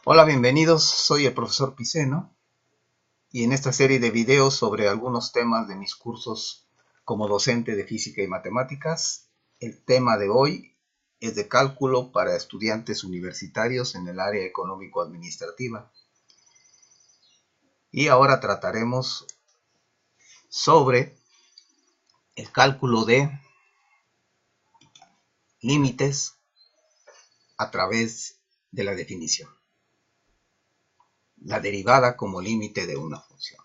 Hola, bienvenidos. Soy el profesor Piceno y en esta serie de videos sobre algunos temas de mis cursos como docente de física y matemáticas, el tema de hoy es de cálculo para estudiantes universitarios en el área económico-administrativa. Y ahora trataremos sobre el cálculo de límites a través de la definición. La derivada como límite de una función.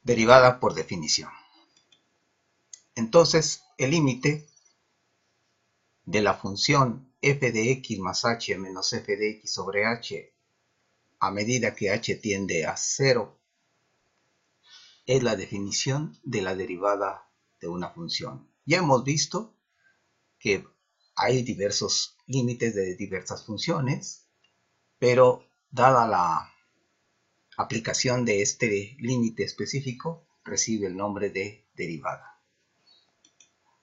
Derivada por definición. Entonces, el límite de la función f de x más h menos f de x sobre h a medida que h tiende a 0 es la definición de la derivada de una función. Ya hemos visto que hay diversos límites de diversas funciones, pero dada la aplicación de este límite específico, recibe el nombre de derivada.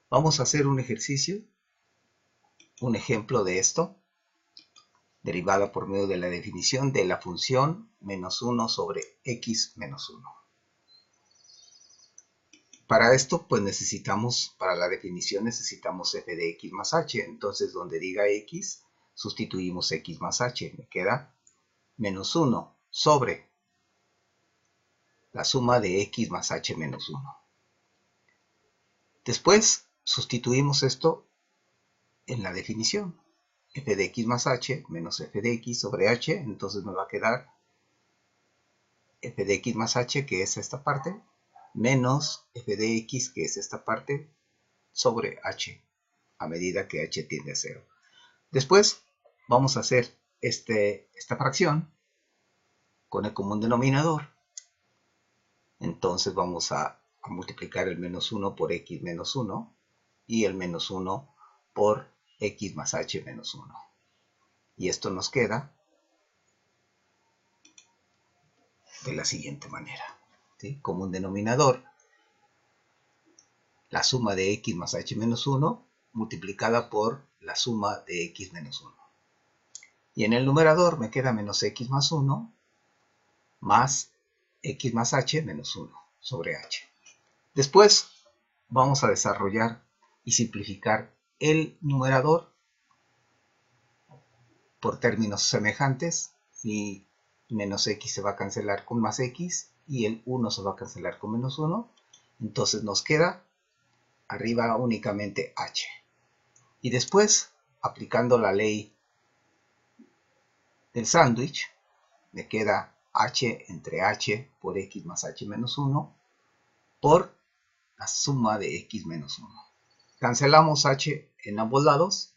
Vamos a hacer un ejercicio, un ejemplo de esto, derivada por medio de la definición de la función menos 1 sobre x menos 1. Para esto, pues necesitamos, para la definición necesitamos f de x más h. Entonces, donde diga x, sustituimos x más h. Me queda menos 1 sobre la suma de x más h menos 1. Después, sustituimos esto en la definición. F de x más h menos f de x sobre h. Entonces me va a quedar f de x más h, que es esta parte, menos f de x, que es esta parte, sobre h, a medida que h tiende a 0. Después vamos a hacer esta fracción con el común denominador. Entonces vamos a multiplicar el menos 1 por x menos 1 y el menos 1 por x más h menos 1. Y esto nos queda de la siguiente manera. ¿Sí? Común denominador, la suma de x más h menos 1 multiplicada por la suma de x menos 1. Y en el numerador me queda menos x más 1 más x más h menos 1 sobre h. Después vamos a desarrollar y simplificar el numerador por términos semejantes, y menos x se va a cancelar con más x y el 1 se va a cancelar con menos 1. Entonces nos queda arriba únicamente h. Y después, aplicando la ley del sándwich, me queda h entre h por x más h menos 1 por la suma de x menos 1. Cancelamos h en ambos lados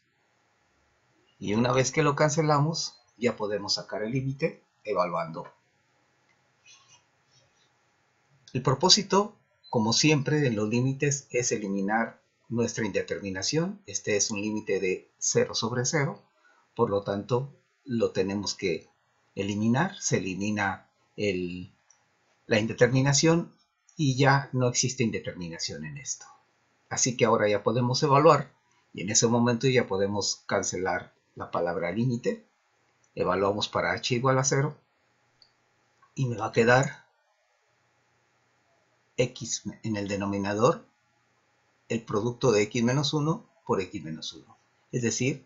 y una vez que lo cancelamos ya podemos sacar el límite evaluando. El propósito, como siempre en los límites, es eliminar nuestra indeterminación. Este es un límite de 0 sobre 0, por lo tanto lo tenemos que eliminar. Se elimina la indeterminación y ya no existe indeterminación en esto. Así que ahora ya podemos evaluar y en ese momento ya podemos cancelar la palabra límite. Evaluamos para h igual a 0 y me va a quedar x en el denominador, el producto de x menos 1 por x menos 1. Es decir,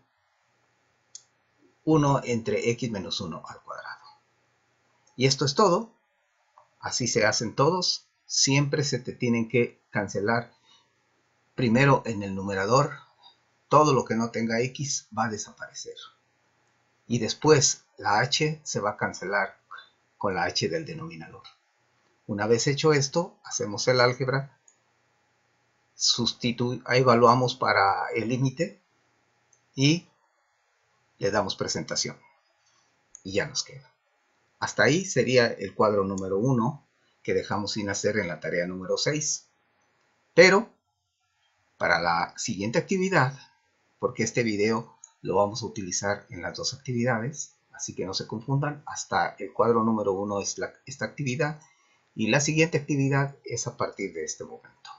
1 entre x menos 1 al cuadrado. Y esto es todo. Así se hacen todos. Siempre se te tienen que cancelar primero en el numerador. Todo lo que no tenga x va a desaparecer. Y después la h se va a cancelar con la h del denominador. Una vez hecho esto, hacemos el álgebra, evaluamos para el límite y le damos presentación. Y ya nos queda. Hasta ahí sería el cuadro número 1 que dejamos sin hacer en la tarea número 6. Pero para la siguiente actividad, porque este video lo vamos a utilizar en las dos actividades, así que no se confundan, hasta el cuadro número 1 es esta actividad y la siguiente actividad es a partir de este momento.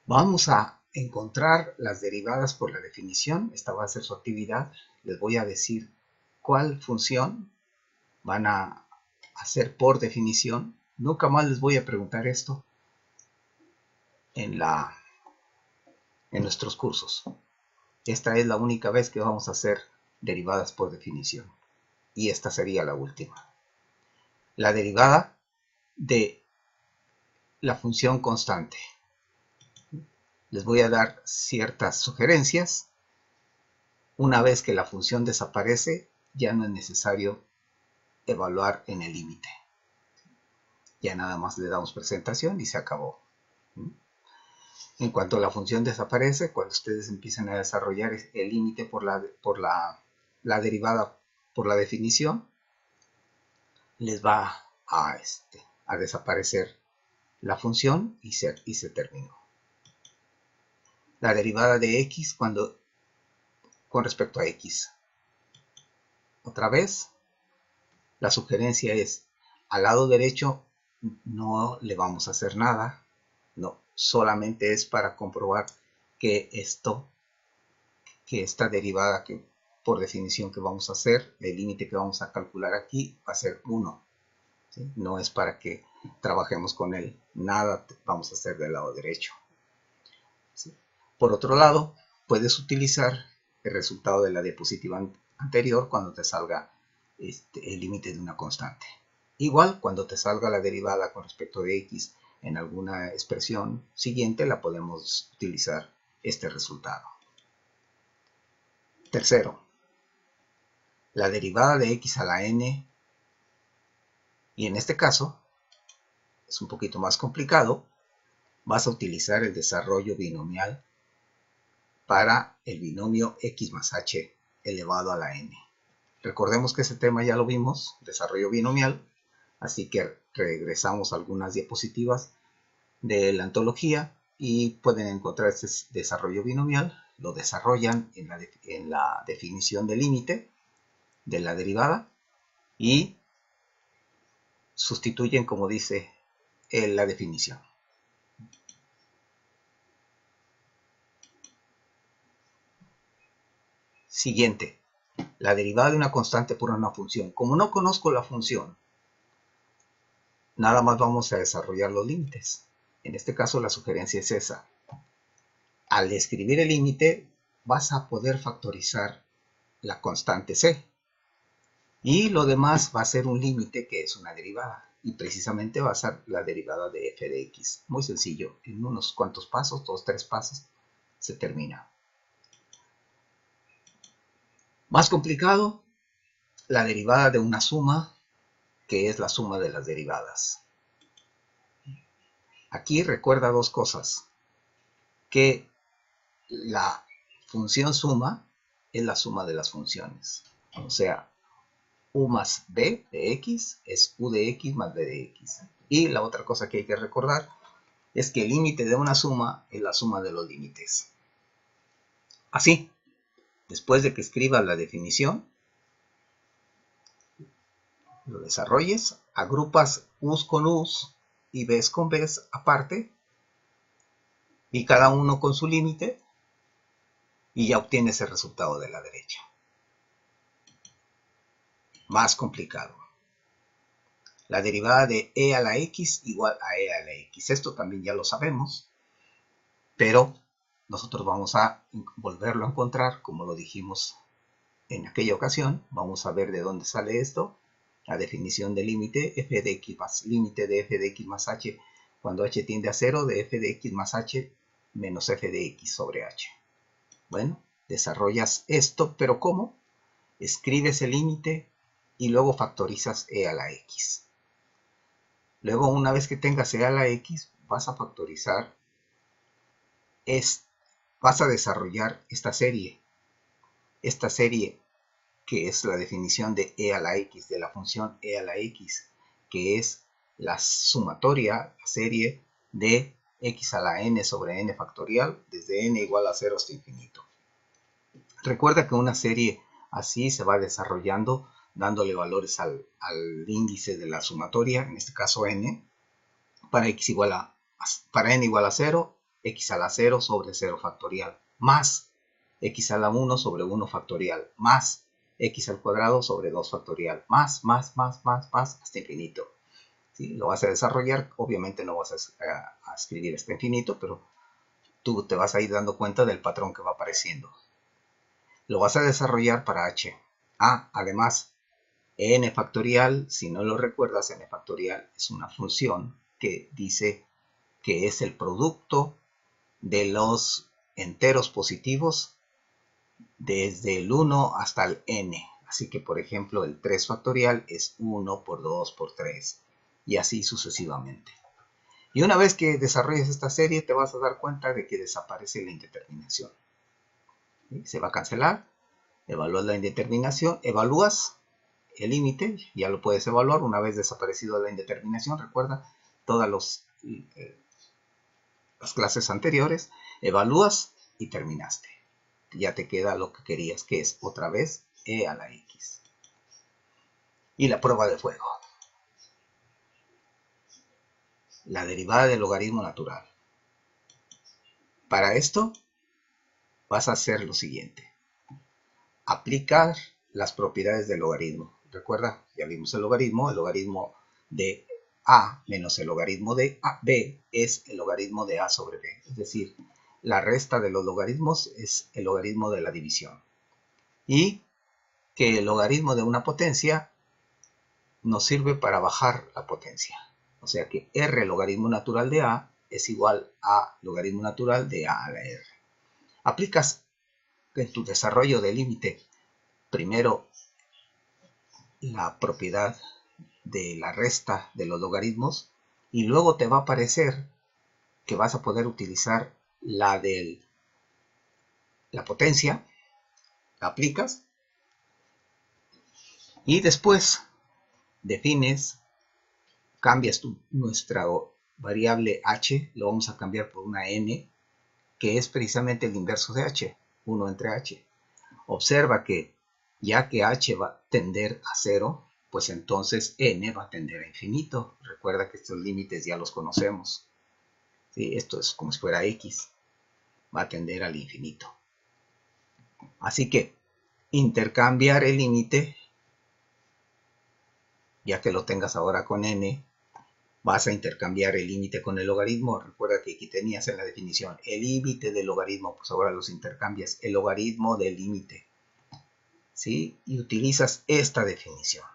Vamos a encontrar las derivadas por la definición, esta va a ser su actividad, les voy a decir cuál función van a hacer por definición. Nunca más les voy a preguntar esto en nuestros cursos. Esta es la única vez que vamos a hacer derivadas por definición. Y esta sería la última. La derivada de la función constante. Les voy a dar ciertas sugerencias. Una vez que la función desaparece, ya no es necesario evaluar en el límite. Ya nada más le damos presentación y se acabó. En cuanto la función desaparece, cuando ustedes empiezan a desarrollar el límite por la derivada por la definición, les va a desaparecer la función y se terminó. La derivada de x con respecto a x. Otra vez, la sugerencia es, al lado derecho no le vamos a hacer nada, no, solamente es para comprobar que esta derivada que por definición que vamos a hacer, el límite que vamos a calcular aquí va a ser 1. ¿Sí? No es para que trabajemos con él, nada vamos a hacer del lado derecho. ¿Sí? Por otro lado, puedes utilizar el resultado de la diapositiva anterior cuando te salga el límite de una constante. Igual, cuando te salga la derivada con respecto de x en alguna expresión siguiente, la podemos utilizar este resultado. Tercero, la derivada de x a la n, y en este caso es un poquito más complicado, vas a utilizar el desarrollo binomial para el binomio x más h elevado a la n. Recordemos que ese tema ya lo vimos, desarrollo binomial, así que regresamos a algunas diapositivas de la antología y pueden encontrar este desarrollo binomial, lo desarrollan en la definición del límite de la derivada y sustituyen como dice en la definición. Siguiente, la derivada de una constante por una función. Como no conozco la función, nada más vamos a desarrollar los límites. En este caso la sugerencia es esa. Al escribir el límite vas a poder factorizar la constante c. Y lo demás va a ser un límite que es una derivada. Y precisamente va a ser la derivada de f de x. Muy sencillo. En unos cuantos pasos, 2-3 pasos, se termina. Más complicado, la derivada de una suma, que es la suma de las derivadas. Aquí recuerda dos cosas. Que la función suma es la suma de las funciones. O sea, u más b de x es u de x más b de x. Y la otra cosa que hay que recordar es que el límite de una suma es la suma de los límites. Así, después de que escribas la definición, lo desarrolles, agrupas u's con u's y b's con b's aparte, y cada uno con su límite, y ya obtienes el resultado de la derecha. Más complicado. La derivada de e a la x igual a e a la x. Esto también ya lo sabemos, pero nosotros vamos a volverlo a encontrar, como lo dijimos en aquella ocasión. Vamos a ver de dónde sale esto. La definición de límite, f de x más límite de f de x más h cuando h tiende a 0 de f de x más h menos f de x sobre h. Bueno, desarrollas esto, pero ¿cómo? Escribes el límite y luego factorizas e a la x. Luego, una vez que tengas e a la x, vas a factorizar, vas a desarrollar esta serie. Esta serie que es la definición de e a la x, de la función e a la x, que es la sumatoria, la serie de x a la n sobre n factorial, desde n igual a 0 hasta infinito. Recuerda que una serie así se va desarrollando dándole valores al índice de la sumatoria, en este caso n, para n igual a 0, x a la 0 sobre 0 factorial, más x a la 1 sobre 1 factorial, más x al cuadrado sobre 2 factorial, más, hasta infinito. ¿Sí? Lo vas a desarrollar, obviamente no vas a escribir hasta infinito, pero tú te vas a ir dando cuenta del patrón que va apareciendo. Lo vas a desarrollar para h. Además, n factorial, si no lo recuerdas, n factorial es una función que dice que es el producto de los enteros positivos desde el 1 hasta el n. Así que, por ejemplo, el 3 factorial es 1 por 2 por 3 y así sucesivamente. Y una vez que desarrolles esta serie, te vas a dar cuenta de que desaparece la indeterminación. ¿Sí? Se va a cancelar, evalúas la indeterminación, evalúas el límite, ya lo puedes evaluar una vez desaparecido la indeterminación. Recuerda todas las clases anteriores, evalúas y terminaste. Ya te queda lo que querías, que es otra vez e a la x. Y la prueba de fuego. La derivada del logaritmo natural. Para esto vas a hacer lo siguiente. Aplicar las propiedades del logaritmo. Recuerda, ya vimos el logaritmo de a menos el logaritmo de b es el logaritmo de a sobre b. Es decir, la resta de los logaritmos es el logaritmo de la división. Y que el logaritmo de una potencia nos sirve para bajar la potencia. O sea que r logaritmo natural de a es igual a logaritmo natural de a a la r. Aplicas en tu desarrollo de límite primero la propiedad de la resta de los logaritmos y luego te va a aparecer que vas a poder utilizar la de la potencia, la aplicas y después defines, cambias nuestra variable h, lo vamos a cambiar por una n, que es precisamente el inverso de h, 1 entre h. Observa que ya que h va a tender a 0, pues entonces n va a tender a infinito. Recuerda que estos límites ya los conocemos. ¿Sí? Esto es como si fuera x, va a tender al infinito. Así que intercambiar el límite, ya que lo tengas ahora con n, vas a intercambiar el límite con el logaritmo. Recuerda que aquí tenías en la definición el límite del logaritmo, pues ahora los intercambias, el logaritmo del límite. ¿Sí? Y utilizas esta definición.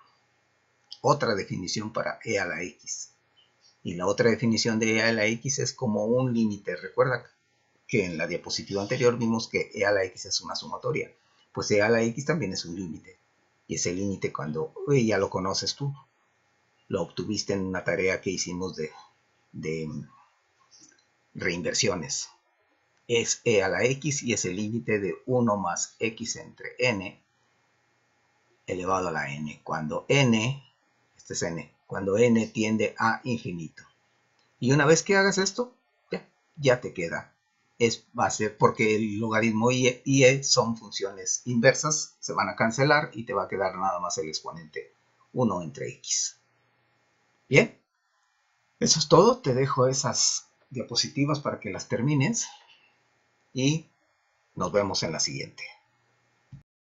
Otra definición para e a la x. Y la otra definición de e a la x es como un límite. Recuerda que en la diapositiva anterior vimos que e a la x es una sumatoria. Pues e a la x también es un límite. Y ese límite cuando ya lo conoces tú. Lo obtuviste en una tarea que hicimos de reinversiones. Es e a la x y es el límite de 1 más x entre n elevado a la n. Cuando n, este es n, cuando n tiende a infinito. Y una vez que hagas esto, ya te queda. Va a ser porque el logaritmo y e son funciones inversas, se van a cancelar y te va a quedar nada más el exponente 1 entre x. Bien, eso es todo. Te dejo esas diapositivas para que las termines y nos vemos en la siguiente.